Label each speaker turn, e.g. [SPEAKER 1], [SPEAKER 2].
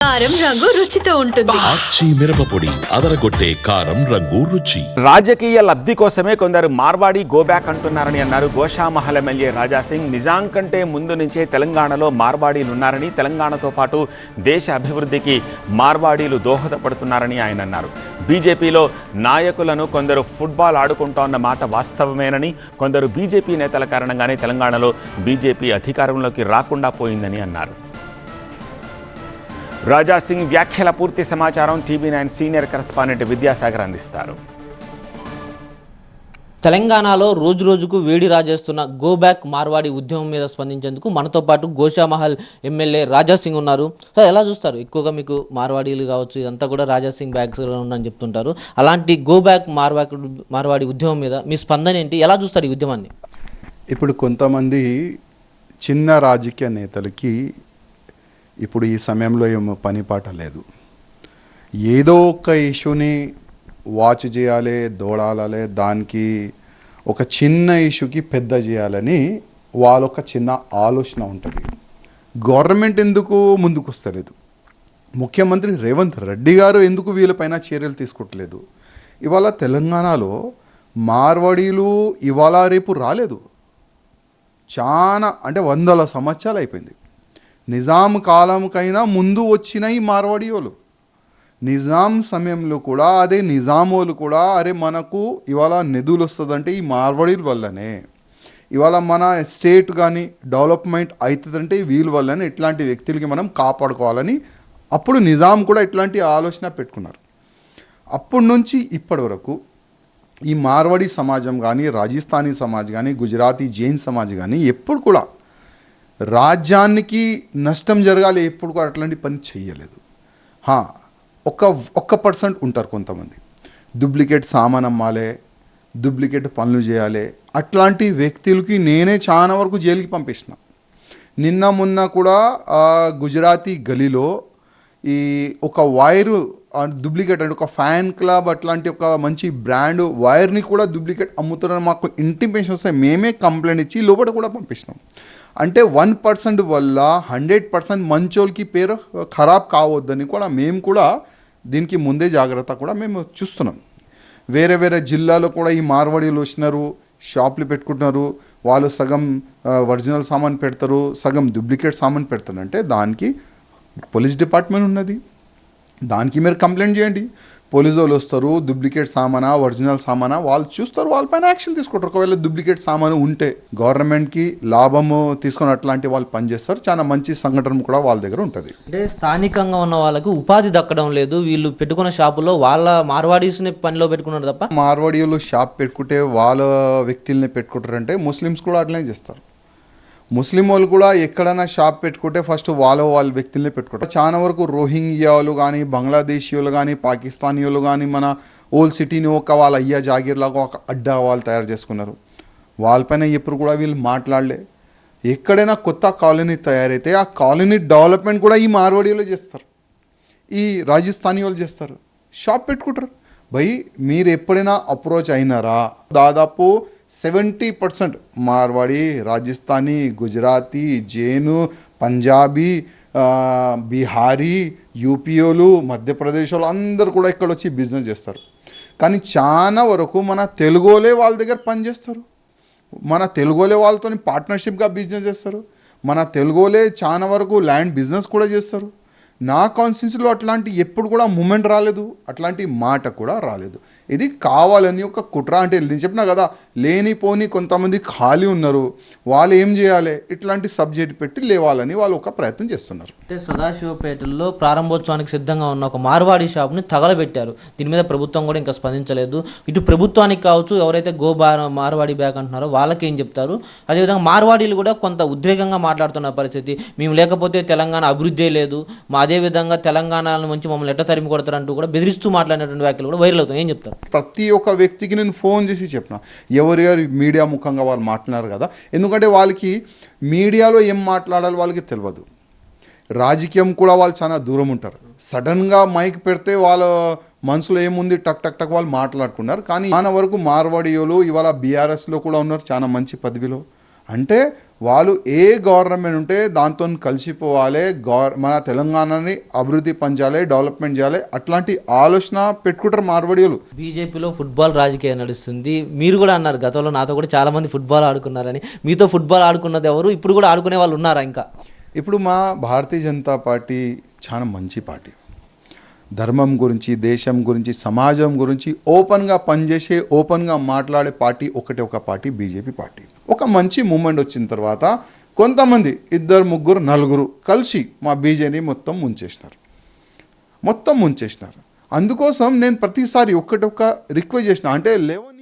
[SPEAKER 1] కారం రంగు రుచితో ఉంటుంది.
[SPEAKER 2] ఆచి మిరపపొడి అదరగొట్టే కారం రంగు రుచి.
[SPEAKER 3] రాజకీయ లబ్ధి కోసమే కొందరు మార్వాడి గోబ్యాక్ అంటున్నారని అన్నారు గోషామహల్ ఎమ్మెల్యే రాజాసింగ్. నిజాం కంటే ముందు నుంచే తెలంగాణలో మార్వాడీలు ఉన్నారని, తెలంగాణతో పాటు దేశ అభివృద్ధికి మార్వాడీలు దోహదపడుతున్నారని ఆయన అన్నారు. బీజేపీలో నాయకులను కొందరు ఫుట్బాల్ ఆడుకుంటోన్న మాట వాస్తవమేనని, కొందరు బీజేపీ నేతల కారణంగానే తెలంగాణలో బీజేపీ అధికారంలోకి రాకుండా పోయిందని అన్నారు. రాజాసింగ్ వ్యాఖ్యల పూర్తి సమాచారం టీవీ9 సీనియర్ కరెస్పాండెంట్ విద్యాసాగర్ అందిస్తారు.
[SPEAKER 4] తెలంగాణలో రోజు రోజుకు వేడి రాజేస్తున్న గో బ్యాక్ మార్వాడి ఉద్యమం మీద స్పందించేందుకు మనతో పాటు గోషామహల్ ఎమ్మెల్యే రాజాసింగ్ ఉన్నారు. సో ఎలా చూస్తారు? ఎక్కువగా మీకు మార్వాడీలు కావచ్చు, ఇదంతా కూడా రాజాసింగ్ బ్యాగ్స్లో ఉందని చెప్తుంటారు. అలాంటి గో బ్యాక్ మార్వాడి ఉద్యమం మీద మీ స్పందన ఏంటి? ఎలా చూస్తారు ఈ ఉద్యమాన్ని?
[SPEAKER 5] ఇప్పుడు కొంతమంది చిన్న రాజకీయ నేతలకి ఇప్పుడు ఈ సమయంలో ఏమో పని పాట లేదు. ఏదో ఒక ఇష్యూని వాచ్ చేయాలి, దోడాలి, దానికి ఒక చిన్న ఇష్యూకి పెద్ద చేయాలని వాళ్ళొక చిన్న ఆలోచన ఉంటుంది. గవర్నమెంట్ ఎందుకు ముందుకు వస్తలేదు? ముఖ్యమంత్రి రేవంత్ రెడ్డి గారు ఎందుకు వీళ్ళపైన చర్యలు తీసుకోవట్లేదు? ఇవాళ తెలంగాణలో మార్వాడీలు ఇవాళ రేపు రాలేదు. చాలా అంటే 100 సంవత్సరాలు అయిపోయింది. నిజాం కాలంకైనా ముందు వచ్చిన ఈ మార్వాడీలు, నిజాం సమయంలో కూడా అదే నిజామోలు కూడా అరే మనకు ఇవాళ నిధులు వస్తుందంటే ఈ మార్వాడీల వల్లనే, ఇవాళ మన స్టేట్ కానీ డెవలప్మెంట్ అవుతుందంటే వీళ్ళ వల్లనే, ఇట్లాంటి వ్యక్తులకి మనం కాపాడుకోవాలని అప్పుడు నిజాం కూడా ఇట్లాంటి ఆలోచన పెట్టుకున్నారు. అప్పటి నుంచి ఇప్పటి వరకు ఈ మార్వాడి సమాజం కానీ, రాజస్థానీ సమాజ్ కానీ, గుజరాతీ జైన్ సమాజ్ కానీ ఎప్పుడు కూడా రాజ్యానికి నష్టం జరగాలి ఎప్పుడు కూడా అట్లాంటి పని చేయలేదు. ఒక్క పర్సెంట్ ఉంటారు కొంతమంది, డూప్లికేట్ సామాన్ అమ్మాలి, డూప్లికేట్ పనులు చేయాలి. అట్లాంటి వ్యక్తులకి నేనే చాలా వరకు జైలుకి పంపిస్తున్నా. నిన్న మొన్న కూడా గుజరాతీ గలీలో ఈ ఒక వైరు డూప్లికేట్ అంటే ఒక ఫ్యాన్ క్లబ్ అట్లాంటి ఒక మంచి బ్రాండ్ వైర్ని కూడా డూప్లికేట్ అమ్ముతున్నారని మాకు ఇంటిమేషన్ వస్తే మేమే కంప్లైంట్ ఇచ్చి లోపల కూడా పంపిస్తున్నాం. అంటే 1% వల్ల 100% మంచోళ్ళకి పేరు ఖరాబ్ కావద్దని కూడా మేము కూడా దీనికి ముందే జాగ్రత్త కూడా మేము చూస్తున్నాం. వేరే వేరే జిల్లాలో కూడా ఈ మార్వాడీలు వచ్చినారు, షాపులు పెట్టుకుంటున్నారు. వాళ్ళు సగం ఒరిజినల్ సామాన్ పెడతారు, సగం డూప్లికేట్ సామాన్ పెడతారు. అంటే దానికి పోలీస్ డిపార్ట్మెంట్ ఉన్నది, దానికి మీరు కంప్లైంట్ చేయండి. పోలీసు వాళ్ళు వస్తారు, డూప్లికేట్ సామానా ఒరిజినల్ సామానా వాళ్ళు చూస్తారు, వాళ్ళపైన యాక్షన్ తీసుకుంటారు. ఒకవేళ డూప్లికేట్ సామాను ఉంటే గవర్నమెంట్కి లాభము తీసుకొని అట్లాంటి వాళ్ళు పనిచేస్తారు. చాలా మంచి సంఘటన కూడా వాళ్ళ దగ్గర ఉంటుంది.
[SPEAKER 4] అంటే స్థానికంగా ఉన్న వాళ్ళకి ఉపాధి దక్కడం లేదు. వీళ్ళు పెట్టుకున్న షాపులో వాళ్ళ మార్వాడీస్ని పనిలో పెట్టుకున్నారు తప్ప
[SPEAKER 5] మార్వాడీలు షాప్ పెట్టుకుంటే వాళ్ళ వ్యక్తుల్ని పెట్టుకుంటారంటే ముస్లిమ్స్ కూడా అట్లనే చేస్తారు. ముస్లిం వాళ్ళు కూడా ఎక్కడైనా షాప్ పెట్టుకుంటే ఫస్ట్ వాళ్ళ వ్యక్తుల్ని పెట్టుకుంటారు. చాలా వరకు రోహింగ్యాలు కానీ, బంగ్లాదేశీయులు కానీ, పాకిస్తానీయులు కానీ మన ఓల్డ్ సిటీని ఒక వాళ్ళ అయ్యా జాగీర్లాగా ఒక అడ్డా వాళ్ళు తయారు చేసుకున్నారు. వాళ్ళపైన ఎప్పుడు కూడా వీళ్ళు మాట్లాడలే. ఎక్కడైనా కొత్త కాలనీ తయారైతే ఆ కాలనీ డెవలప్మెంట్ కూడా ఈ మార్వాడీలు చేస్తారు, ఈ రాజస్థానీ వాళ్ళు చేస్తారు, షాప్ పెట్టుకుంటారు. భయ్ మీరు ఎప్పుడైనా అప్రోచ్ అయినారా? దాదాపు 70% మార్వాడి, రాజస్థానీ, గుజరాతీ, జైను, పంజాబీ, బీహారీ, యూపీఓలు, మధ్యప్రదేశ్ వాళ్ళు అందరూ కూడా ఇక్కడ వచ్చి బిజినెస్ చేస్తారు. కానీ చాలా వరకు మన తెలుగోలే వాళ్ళ దగ్గర పనిచేస్తారు, మన తెలుగోలే వాళ్ళతో పార్ట్నర్షిప్గా బిజినెస్ చేస్తారు, మన తెలుగోలే చాలా వరకు ల్యాండ్ బిజినెస్ కూడా చేస్తారు. నా కాన్స్టిట్యూన్సీలో అట్లాంటి ఎప్పుడు కూడా మూమెంట్ రాలేదు, అట్లాంటి మాట కూడా రాలేదు. ఇది కావాలని ఒక కుట్ర. అంటే నేను చెప్పినా కదా, లేనిపోని కొంతమంది ఖాళీ ఉన్నారు, వాళ్ళు ఏం చేయాలి, ఇట్లాంటి సబ్జెక్ట్ పెట్టి లేవాలని వాళ్ళు ఒక ప్రయత్నం చేస్తున్నారు.
[SPEAKER 4] అంటే సదాశివపేటలో ప్రారంభోత్సవానికి సిద్ధంగా ఉన్న ఒక మార్వాడి షాప్ని తగలబెట్టారు. దీని మీద ప్రభుత్వం కూడా ఇంకా స్పందించలేదు. ఇటు ప్రభుత్వానికి కావచ్చు, ఎవరైతే మార్వాడి బ్యాగ్ అంటున్నారో వాళ్ళకి ఏం చెప్తారు? అదేవిధంగా మార్వాడీలు కూడా కొంత ఉద్రేకంగా మాట్లాడుతున్న పరిస్థితి, మేము లేకపోతే తెలంగాణ అభివృద్ధి లేదు, అదేవిధంగా తెలంగాణ నుంచి మమ్మల్ని ఎట్ట తరిమి కొడతారంటూ కూడా బెదిరిస్తూ మాట్లాడినటువంటి వ్యాఖ్యలు కూడా వైరల్ అవుతాయి. ఏం చెప్తారు?
[SPEAKER 5] ప్రతి ఒక్క వ్యక్తికి నేను ఫోన్ చేసి చెప్పిన, ఎవరు మీడియా ముఖంగా వాళ్ళు మాట్లాడారు కదా, ఎందుకంటే వాళ్ళకి మీడియాలో ఏం మాట్లాడాలో వాళ్ళకి తెలియదు. రాజకీయం కూడా వాళ్ళు చాలా దూరం ఉంటారు. సడన్గా మైక్ పెడితే వాళ్ళ మనసులో ఏముంది టక్ టక్ టక్ వాళ్ళు మాట్లాడుకున్నారు. కానీ చాలా వరకు మార్వాడీయులు ఇవాళ బీఆర్ఎస్లో కూడా ఉన్నారు, చాలా మంచి పదవిలో. అంటే వాళ్ళు ఏ గవర్నమెంట్ ఉంటే దాంతో కలిసిపోవాలి, మన తెలంగాణని అభివృద్ధి పంచాలి, డెవలప్మెంట్ చేయాలి, అట్లాంటి ఆలోచన పెట్టుకుంటారు మార్వాడీలు.
[SPEAKER 4] బీజేపీలో ఫుట్బాల్ రాజకీయం నడుస్తుంది. మీరు కూడా అన్నారు గతంలో నాతో కూడా చాలా మంది ఫుట్బాల్ ఆడుకున్నారని. మీతో ఫుట్బాల్ ఆడుకున్నది ఎవరు? ఇప్పుడు కూడా ఆడుకునే వాళ్ళు ఉన్నారా ఇంకా?
[SPEAKER 5] ఇప్పుడు మా భారతీయ జనతా పార్టీ చాలా మంచి పార్టీ. ధర్మం గురించి, దేశం గురించి, సమాజం గురించి ఓపెన్గా పనిచేసే, ఓపెన్గా మాట్లాడే పార్టీ ఒక పార్టీ బీజేపీ పార్టీ. ఒక మంచి మూమెంట్ వచ్చిన తర్వాత కొంతమంది 2, 3, 4 కలిసి మా బీజేపీని మొత్తం ముంచేసినారు. అందుకోసం నేను ప్రతిసారి ఒక రిక్వెస్ట్ చేసిన, అంటే 11